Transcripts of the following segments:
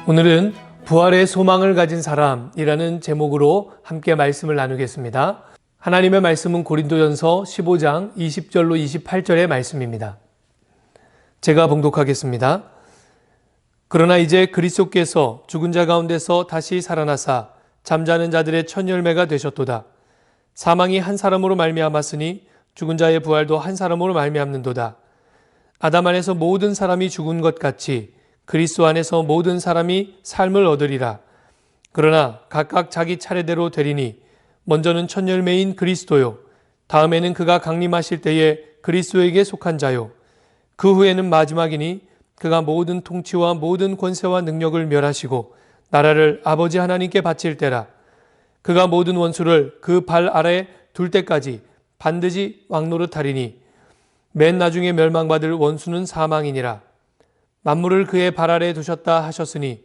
오늘은 부활의 소망을 가진 사람이라는 제목으로 함께 말씀을 나누겠습니다. 하나님의 말씀은 고린도전서 15장 20절로 28절의 말씀입니다. 제가 봉독하겠습니다. 그러나 이제 그리스도께서 죽은 자 가운데서 다시 살아나사 잠자는 자들의 첫 열매가 되셨도다. 사망이 한 사람으로 말미암았으니 죽은 자의 부활도 한 사람으로 말미암는도다. 아담 안에서 모든 사람이 죽은 것 같이 그리스도 안에서 모든 사람이 삶을 얻으리라. 그러나 각각 자기 차례대로 되리니 먼저는 첫 열매인 그리스도요, 다음에는 그가 강림하실 때에 그리스도에게 속한 자요, 그 후에는 마지막이니 그가 모든 통치와 모든 권세와 능력을 멸하시고 나라를 아버지 하나님께 바칠 때라. 그가 모든 원수를 그 발 아래 둘 때까지 반드시 왕노릇하리니 맨 나중에 멸망받을 원수는 사망이니라. 만물을 그의 발 아래에 두셨다 하셨으니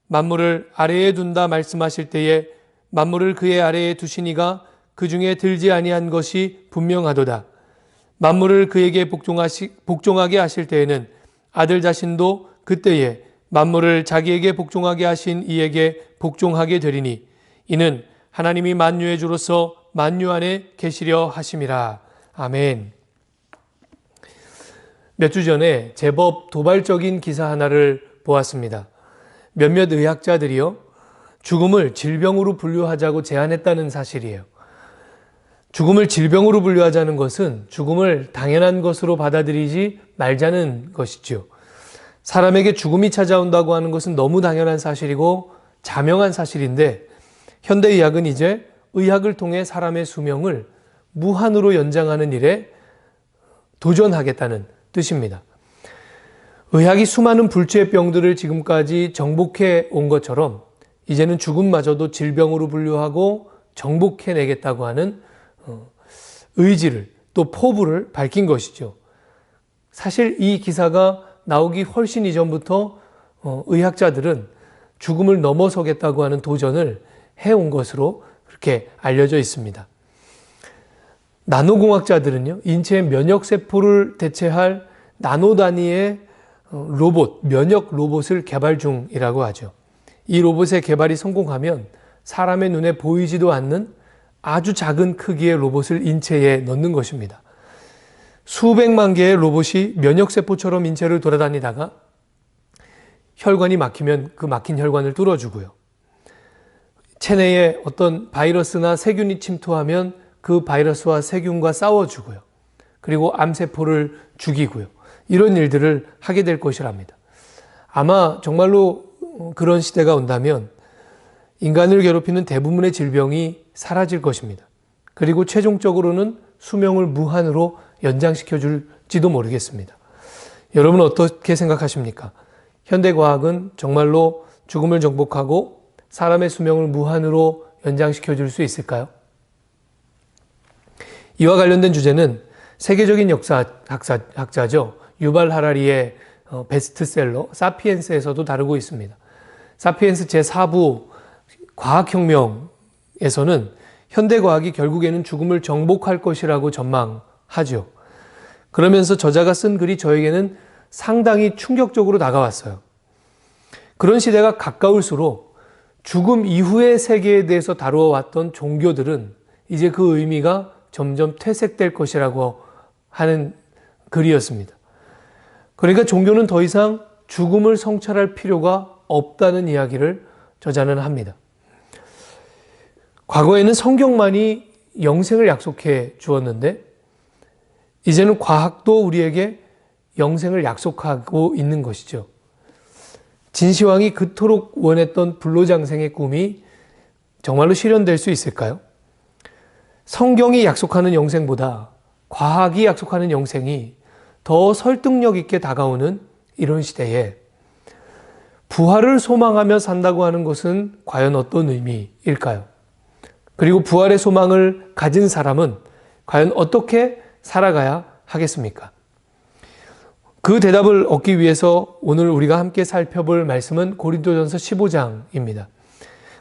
만물을 아래에 둔다 말씀하실 때에 만물을 그의 아래에 두시니가 그 중에 들지 아니한 것이 분명하도다. 만물을 그에게 복종하게 하실 때에는 아들 자신도 그때에 만물을 자기에게 복종하게 하신 이에게 복종하게 되리니 이는 하나님이 만유의 주로서 만유 안에 계시려 하심이라. 아멘. 몇 주 전에 제법 도발적인 기사 하나를 보았습니다. 몇몇 의학자들이요, 죽음을 질병으로 분류하자고 제안했다는 사실이에요. 죽음을 질병으로 분류하자는 것은 죽음을 당연한 것으로 받아들이지 말자는 것이죠. 사람에게 죽음이 찾아온다고 하는 것은 너무 당연한 사실이고 자명한 사실인데, 현대의학은 이제 의학을 통해 사람의 수명을 무한으로 연장하는 일에 도전하겠다는 뜻입니다. 의학이 수많은 불치의 병들을 지금까지 정복해 온 것처럼 이제는 죽음마저도 질병으로 분류하고 정복해내겠다고 하는 의지를, 또 포부를 밝힌 것이죠. 사실 이 기사가 나오기 훨씬 이전부터 의학자들은 죽음을 넘어서겠다고 하는 도전을 해온 것으로 그렇게 알려져 있습니다. 나노공학자들은요, 인체의 면역세포를 대체할 나노 단위의 로봇, 면역 로봇을 개발 중이라고 하죠. 이 로봇의 개발이 성공하면 사람의 눈에 보이지도 않는 아주 작은 크기의 로봇을 인체에 넣는 것입니다. 수백만 개의 로봇이 면역세포처럼 인체를 돌아다니다가 혈관이 막히면 그 막힌 혈관을 뚫어주고요. 체내에 어떤 바이러스나 세균이 침투하면 그 바이러스와 세균과 싸워주고요. 그리고 암세포를 죽이고요. 이런 일들을 하게 될 것이랍니다. 아마 정말로 그런 시대가 온다면 인간을 괴롭히는 대부분의 질병이 사라질 것입니다. 그리고 최종적으로는 수명을 무한으로 연장시켜 줄지도 모르겠습니다. 여러분 어떻게 생각하십니까? 현대과학은 정말로 죽음을 정복하고 사람의 수명을 무한으로 연장시켜 줄 수 있을까요? 이와 관련된 주제는 세계적인 역사학자죠. 유발 하라리의 베스트셀러 사피엔스에서도 다루고 있습니다. 사피엔스 제4부 과학혁명에서는 현대과학이 결국에는 죽음을 정복할 것이라고 전망하죠. 그러면서 저자가 쓴 글이 저에게는 상당히 충격적으로 다가왔어요. 그런 시대가 가까울수록 죽음 이후의 세계에 대해서 다루어 왔던 종교들은 이제 그 의미가 점점 퇴색될 것이라고 하는 글이었습니다. 그러니까 종교는 더 이상 죽음을 성찰할 필요가 없다는 이야기를 저자는 합니다. 과거에는 성경만이 영생을 약속해 주었는데 이제는 과학도 우리에게 영생을 약속하고 있는 것이죠. 진시황이 그토록 원했던 불로장생의 꿈이 정말로 실현될 수 있을까요? 성경이 약속하는 영생보다 과학이 약속하는 영생이 더 설득력 있게 다가오는 이런 시대에 부활을 소망하며 산다고 하는 것은 과연 어떤 의미일까요? 그리고 부활의 소망을 가진 사람은 과연 어떻게 살아가야 하겠습니까? 그 대답을 얻기 위해서 오늘 우리가 함께 살펴볼 말씀은 고린도전서 15장입니다.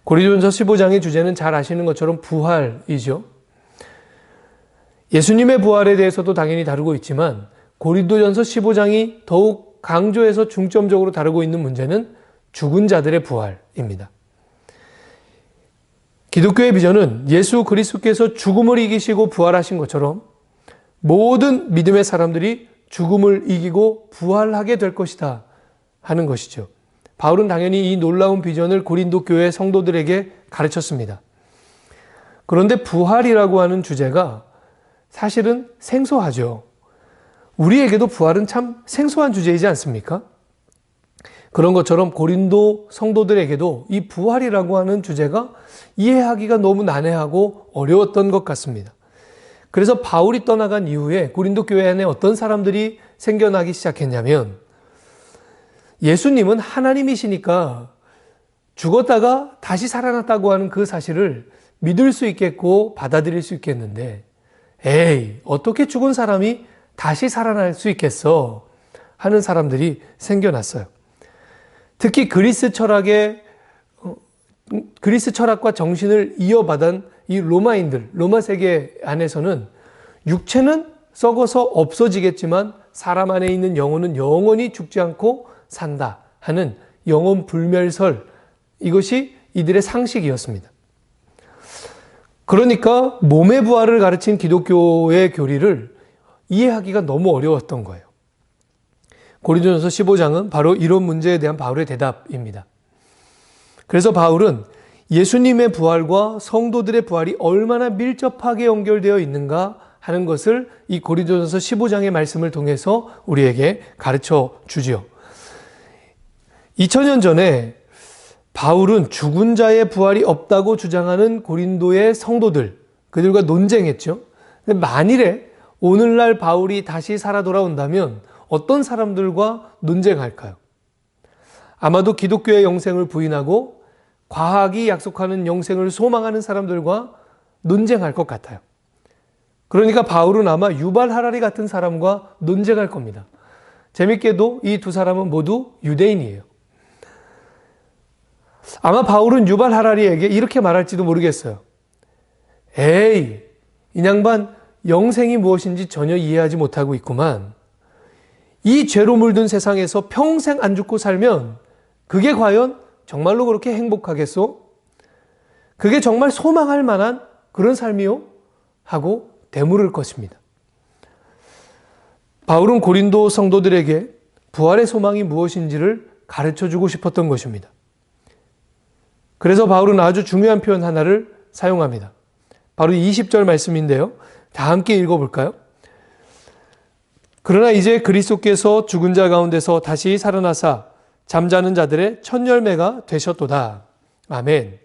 고린도전서 15장의 주제는 잘 아시는 것처럼 부활이죠. 예수님의 부활에 대해서도 당연히 다루고 있지만 고린도전서 15장이 더욱 강조해서 중점적으로 다루고 있는 문제는 죽은 자들의 부활입니다. 기독교의 비전은 예수 그리스도께서 죽음을 이기시고 부활하신 것처럼 모든 믿음의 사람들이 죽음을 이기고 부활하게 될 것이다 하는 것이죠. 바울은 당연히 이 놀라운 비전을 고린도 교회 성도들에게 가르쳤습니다. 그런데 부활이라고 하는 주제가 사실은 생소하죠. 우리에게도 부활은 참 생소한 주제이지 않습니까? 그런 것처럼 고린도 성도들에게도 이 부활이라고 하는 주제가 이해하기가 너무 난해하고 어려웠던 것 같습니다. 그래서 바울이 떠나간 이후에 고린도 교회 안에 어떤 사람들이 생겨나기 시작했냐면, 예수님은 하나님이시니까 죽었다가 다시 살아났다고 하는 그 사실을 믿을 수 있겠고 받아들일 수 있겠는데, 에이, 어떻게 죽은 사람이 다시 살아날 수 있겠어? 하는 사람들이 생겨났어요. 특히 그리스 철학과 정신을 이어받은 이 로마인들, 로마 세계 안에서는 육체는 썩어서 없어지겠지만 사람 안에 있는 영혼은 영원히 죽지 않고 산다 하는 영혼 불멸설, 이것이 이들의 상식이었습니다. 그러니까 몸의 부활을 가르친 기독교의 교리를 이해하기가 너무 어려웠던 거예요. 고린도전서 15장은 바로 이런 문제에 대한 바울의 대답입니다. 그래서 바울은 예수님의 부활과 성도들의 부활이 얼마나 밀접하게 연결되어 있는가 하는 것을 이 고린도전서 15장의 말씀을 통해서 우리에게 가르쳐 주지요. 2000년 전에 바울은 죽은 자의 부활이 없다고 주장하는 고린도의 성도들, 그들과 논쟁했죠. 근데 만일에 오늘날 바울이 다시 살아 돌아온다면 어떤 사람들과 논쟁할까요? 아마도 기독교의 영생을 부인하고 과학이 약속하는 영생을 소망하는 사람들과 논쟁할 것 같아요. 그러니까 바울은 아마 유발 하라리 같은 사람과 논쟁할 겁니다. 재밌게도 이 두 사람은 모두 유대인이에요. 아마 바울은 유발 하라리에게 이렇게 말할지도 모르겠어요. 에이, 이 양반 영생이 무엇인지 전혀 이해하지 못하고 있구만. 이 죄로 물든 세상에서 평생 안 죽고 살면 그게 과연 정말로 그렇게 행복하겠소? 그게 정말 소망할 만한 그런 삶이요? 하고 되물을 것입니다. 바울은 고린도 성도들에게 부활의 소망이 무엇인지를 가르쳐주고 싶었던 것입니다. 그래서 바울은 아주 중요한 표현 하나를 사용합니다. 바로 20절 말씀인데요. 다 함께 읽어볼까요? 그러나 이제 그리스도께서 죽은 자 가운데서 다시 살아나사 잠자는 자들의 첫 열매가 되셨도다. 아멘.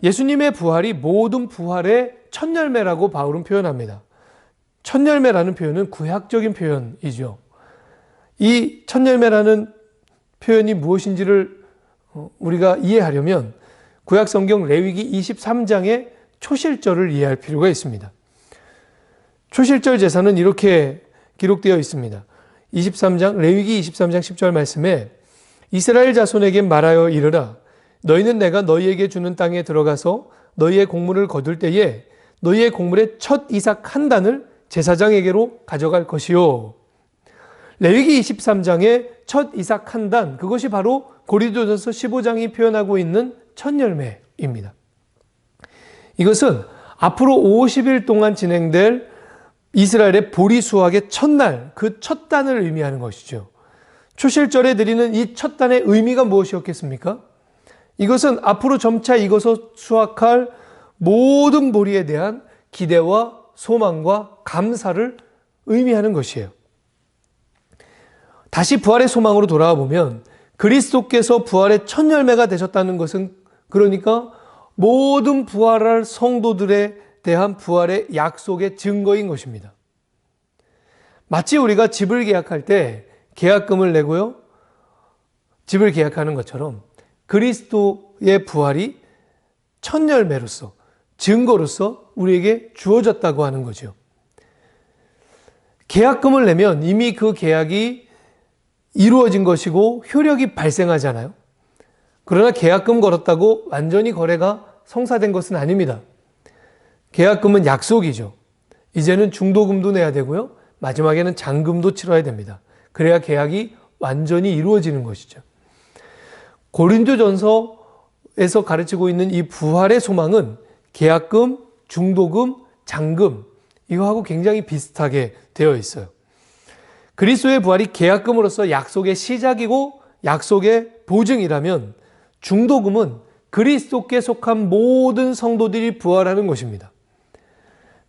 예수님의 부활이 모든 부활의 첫 열매라고 바울은 표현합니다. 첫 열매라는 표현은 구약적인 표현이죠. 이 첫 열매라는 표현이 무엇인지를 우리가 이해하려면 구약 성경 레위기 23장의 초실절을 이해할 필요가 있습니다. 초실절 제사는 이렇게 기록되어 있습니다. 23장 레위기 23장 10절 말씀에 이스라엘 자손에게 말하여 이르라 너희는 내가 너희에게 주는 땅에 들어가서 너희의 곡물을 거둘 때에 너희의 곡물의 첫 이삭 한 단을 제사장에게로 가져갈 것이요. 레위기 23장의 첫 이삭 한 단, 그것이 바로 고린도전서 15장이 표현하고 있는 첫 열매입니다. 이것은 앞으로 50일 동안 진행될 이스라엘의 보리 수확의 첫날, 그 첫 단을 의미하는 것이죠. 초실절에 드리는 이 첫 단의 의미가 무엇이었겠습니까? 이것은 앞으로 점차 익어서 수확할 모든 보리에 대한 기대와 소망과 감사를 의미하는 것이에요. 다시 부활의 소망으로 돌아와 보면 그리스도께서 부활의 첫 열매가 되셨다는 것은 그러니까 모든 부활할 성도들에 대한 부활의 약속의 증거인 것입니다. 마치 우리가 집을 계약할 때 계약금을 내고요, 집을 계약하는 것처럼 그리스도의 부활이 첫 열매로서 증거로서 우리에게 주어졌다고 하는 거죠. 계약금을 내면 이미 그 계약이 이루어진 것이고 효력이 발생하잖아요. 그러나 계약금 걸었다고 완전히 거래가 성사된 것은 아닙니다. 계약금은 약속이죠. 이제는 중도금도 내야 되고요. 마지막에는 잔금도 치러야 됩니다. 그래야 계약이 완전히 이루어지는 것이죠. 고린도전서에서 가르치고 있는 이 부활의 소망은 계약금, 중도금, 잔금 이거하고 굉장히 비슷하게 되어 있어요. 그리스도의 부활이 계약금으로서 약속의 시작이고 약속의 보증이라면 중도금은 그리스도께 속한 모든 성도들이 부활하는 것입니다.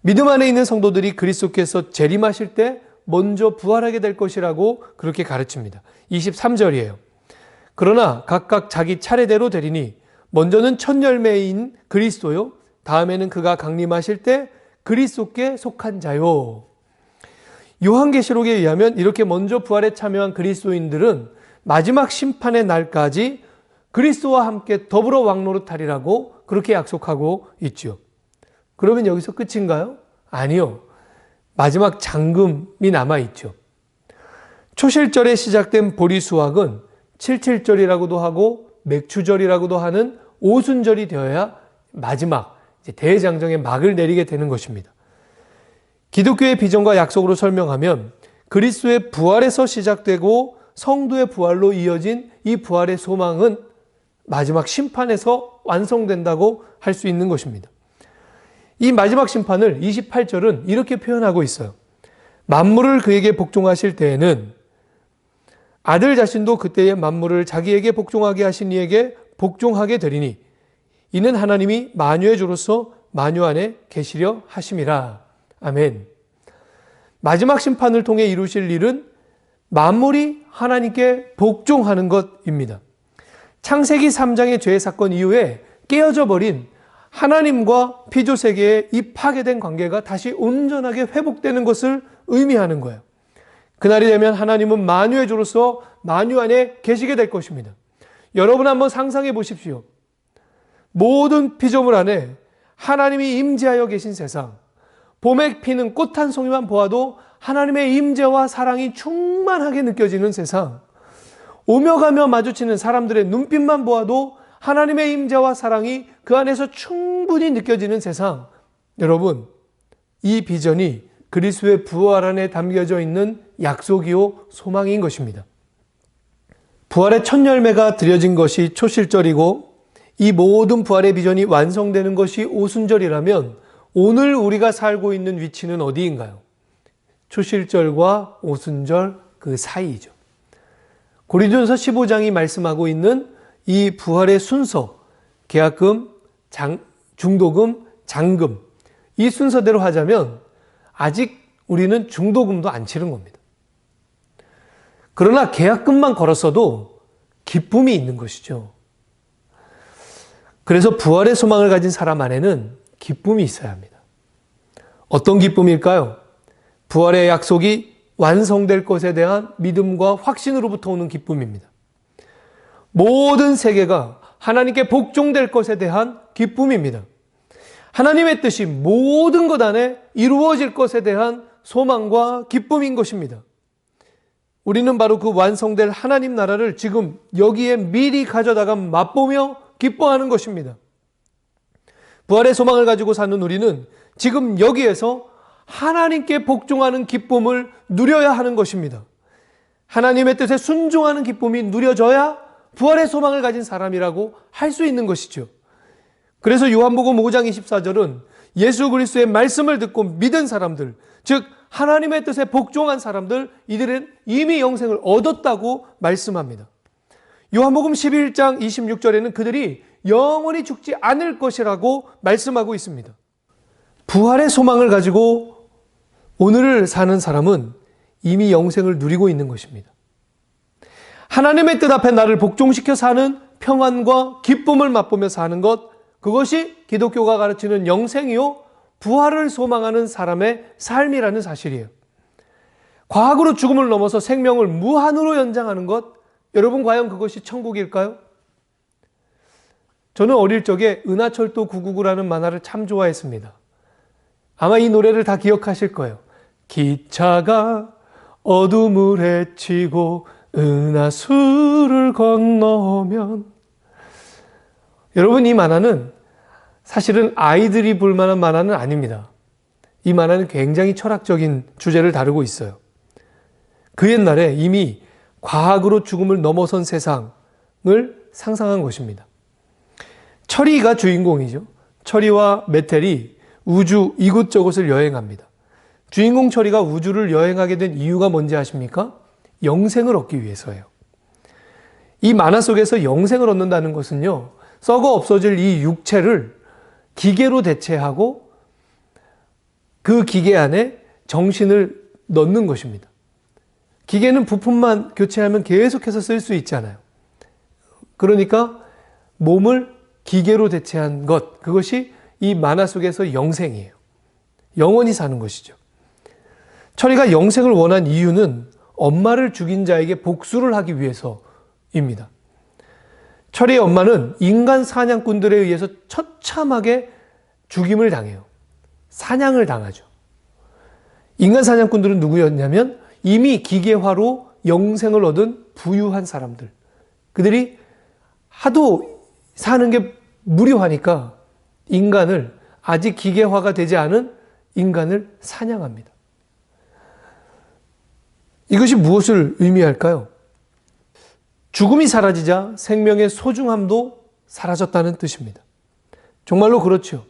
믿음 안에 있는 성도들이 그리스도께서 재림하실 때 먼저 부활하게 될 것이라고 그렇게 가르칩니다. 23절이에요. 그러나 각각 자기 차례대로 되리니 먼저는 첫 열매인 그리스도요, 다음에는 그가 강림하실 때 그리스도께 속한 자요. 요한계시록에 의하면 이렇게 먼저 부활에 참여한 그리스도인들은 마지막 심판의 날까지 그리스도와 함께 더불어 왕노릇하리라고 그렇게 약속하고 있죠. 그러면 여기서 끝인가요? 아니요. 마지막 잔금이 남아있죠. 초실절에 시작된 보리수확은 77절이라고도 하고 맥추절이라고도 하는 오순절이 되어야 마지막 대장정의 막을 내리게 되는 것입니다. 기독교의 비전과 약속으로 설명하면 그리스도의 부활에서 시작되고 성도의 부활로 이어진 이 부활의 소망은 마지막 심판에서 완성된다고 할 수 있는 것입니다. 이 마지막 심판을 28절은 이렇게 표현하고 있어요. 만물을 그에게 복종하실 때에는 아들 자신도 그때의 만물을 자기에게 복종하게 하신 이에게 복종하게 되리니 이는 하나님이 만유의 주로서 만유 안에 계시려 하심이라. 아멘. 마지막 심판을 통해 이루실 일은 만물이 하나님께 복종하는 것입니다. 창세기 3장의 죄 사건 이후에 깨어져 버린 하나님과 피조 세계의 이 파괴된 관계가 다시 온전하게 회복되는 것을 의미하는 거예요. 그날이 되면 하나님은 만유의 주로서 만유 안에 계시게 될 것입니다. 여러분 한번 상상해 보십시오. 모든 피조물 안에 하나님이 임재하여 계신 세상, 봄에 피는 꽃 한 송이만 보아도 하나님의 임재와 사랑이 충만하게 느껴지는 세상, 오며 가며 마주치는 사람들의 눈빛만 보아도 하나님의 임재와 사랑이 그 안에서 충분히 느껴지는 세상. 여러분, 이 비전이 그리스도의 부활 안에 담겨져 있는 약속이요 소망인 것입니다. 부활의 첫 열매가 드려진 것이 초실절이고 이 모든 부활의 비전이 완성되는 것이 오순절이라면 오늘 우리가 살고 있는 위치는 어디인가요? 초실절과 오순절 그 사이이죠. 고린도전서 15장이 말씀하고 있는 이 부활의 순서, 계약금, 중도금, 잔금, 이 순서대로 하자면 아직 우리는 중도금도 안 치른 겁니다. 그러나 계약금만 걸었어도 기쁨이 있는 것이죠. 그래서 부활의 소망을 가진 사람 안에는 기쁨이 있어야 합니다. 어떤 기쁨일까요? 부활의 약속이 완성될 것에 대한 믿음과 확신으로부터 오는 기쁨입니다. 모든 세계가 하나님께 복종될 것에 대한 기쁨입니다. 하나님의 뜻이 모든 것 안에 이루어질 것에 대한 소망과 기쁨인 것입니다. 우리는 바로 그 완성될 하나님 나라를 지금 여기에 미리 가져다가 맛보며 기뻐하는 것입니다. 부활의 소망을 가지고 사는 우리는 지금 여기에서 하나님께 복종하는 기쁨을 누려야 하는 것입니다. 하나님의 뜻에 순종하는 기쁨이 누려져야 부활의 소망을 가진 사람이라고 할 수 있는 것이죠. 그래서 요한복음 5장 24절은 예수 그리스도의 말씀을 듣고 믿은 사람들, 즉 하나님의 뜻에 복종한 사람들, 이들은 이미 영생을 얻었다고 말씀합니다. 요한복음 11장 26절에는 그들이 영원히 죽지 않을 것이라고 말씀하고 있습니다. 부활의 소망을 가지고 오늘을 사는 사람은 이미 영생을 누리고 있는 것입니다. 하나님의 뜻 앞에 나를 복종시켜 사는 평안과 기쁨을 맛보며 사는 것, 그것이 기독교가 가르치는 영생이요 부활을 소망하는 사람의 삶이라는 사실이에요. 과학으로 죽음을 넘어서 생명을 무한으로 연장하는 것, 여러분 과연 그것이 천국일까요? 저는 어릴 적에 은하철도 999라는 만화를 참 좋아했습니다. 아마 이 노래를 다 기억하실 거예요. 기차가 어둠을 헤치고 은하수를 건너면. 여러분, 이 만화는 사실은 아이들이 볼 만한 만화는 아닙니다. 이 만화는 굉장히 철학적인 주제를 다루고 있어요. 그 옛날에 이미 과학으로 죽음을 넘어선 세상을 상상한 것입니다. 철이가 주인공이죠. 철이와 메텔이 우주 이곳저곳을 여행합니다. 주인공 철이가 우주를 여행하게 된 이유가 뭔지 아십니까? 영생을 얻기 위해서예요. 이 만화 속에서 영생을 얻는다는 것은요, 썩어 없어질 이 육체를 기계로 대체하고 그 기계 안에 정신을 넣는 것입니다. 기계는 부품만 교체하면 계속해서 쓸 수 있잖아요. 그러니까 몸을 기계로 대체한 것, 그것이 이 만화 속에서 영생이에요. 영원히 사는 것이죠. 철이가 영생을 원한 이유는 엄마를 죽인 자에게 복수를 하기 위해서입니다. 철이의 엄마는 인간 사냥꾼들에 의해서 처참하게 죽임을 당해요. 사냥을 당하죠. 인간 사냥꾼들은 누구였냐면 이미 기계화로 영생을 얻은 부유한 사람들. 그들이 하도 사는 게 무료하니까 인간을, 아직 기계화가 되지 않은 인간을 사냥합니다. 이것이 무엇을 의미할까요? 죽음이 사라지자 생명의 소중함도 사라졌다는 뜻입니다. 정말로 그렇죠.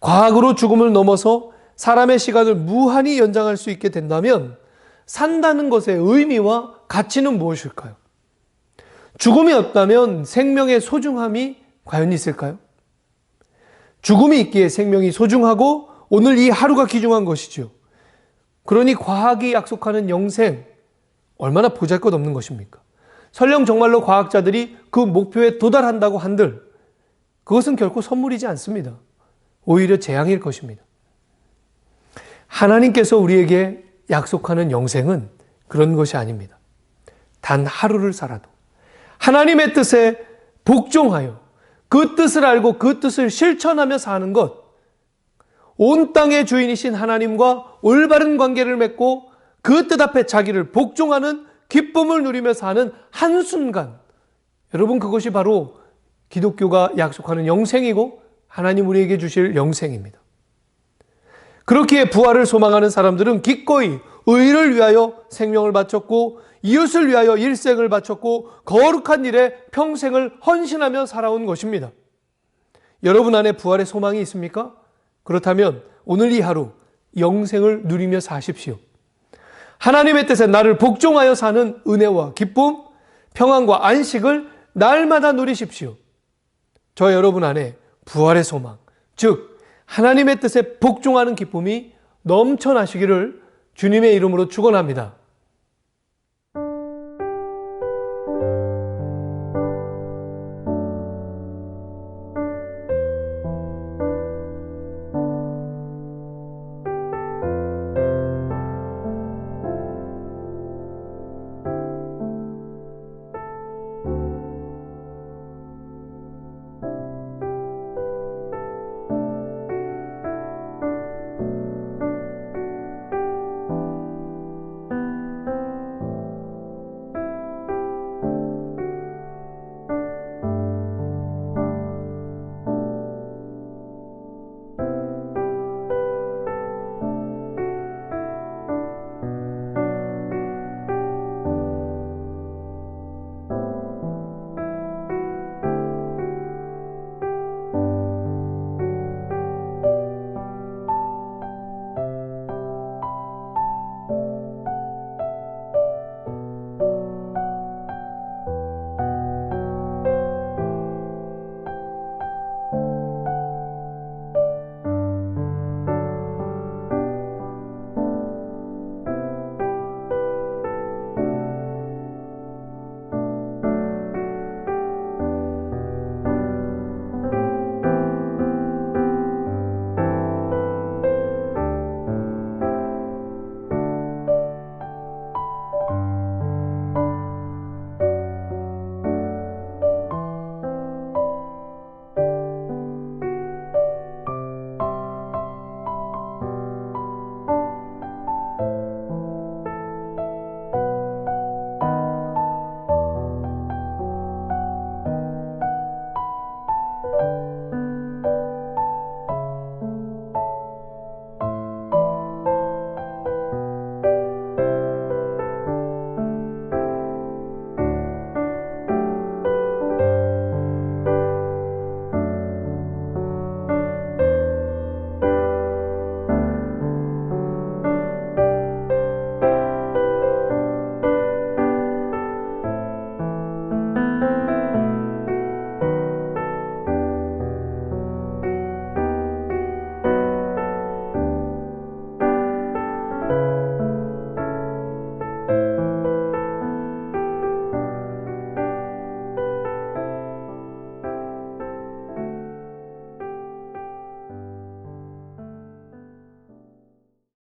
과학으로 죽음을 넘어서 사람의 시간을 무한히 연장할 수 있게 된다면 산다는 것의 의미와 가치는 무엇일까요? 죽음이 없다면 생명의 소중함이 과연 있을까요? 죽음이 있기에 생명이 소중하고 오늘 이 하루가 귀중한 것이죠. 그러니 과학이 약속하는 영생, 얼마나 보잘것없는 것입니까? 설령 정말로 과학자들이 그 목표에 도달한다고 한들 그것은 결코 선물이지 않습니다. 오히려 재앙일 것입니다. 하나님께서 우리에게 약속하는 영생은 그런 것이 아닙니다. 단 하루를 살아도 하나님의 뜻에 복종하여 그 뜻을 알고 그 뜻을 실천하며 사는 것, 온 땅의 주인이신 하나님과 올바른 관계를 맺고 그 뜻 앞에 자기를 복종하는 기쁨을 누리며 사는 한순간, 여러분, 그것이 바로 기독교가 약속하는 영생이고 하나님 우리에게 주실 영생입니다. 그렇기에 부활을 소망하는 사람들은 기꺼이 의를 위하여 생명을 바쳤고 이웃을 위하여 일생을 바쳤고 거룩한 일에 평생을 헌신하며 살아온 것입니다. 여러분 안에 부활의 소망이 있습니까? 그렇다면 오늘 이 하루 영생을 누리며 사십시오. 하나님의 뜻에 나를 복종하여 사는 은혜와 기쁨, 평안과 안식을 날마다 누리십시오. 저 여러분 안에 부활의 소망, 즉 하나님의 뜻에 복종하는 기쁨이 넘쳐나시기를 주님의 이름으로 축원합니다.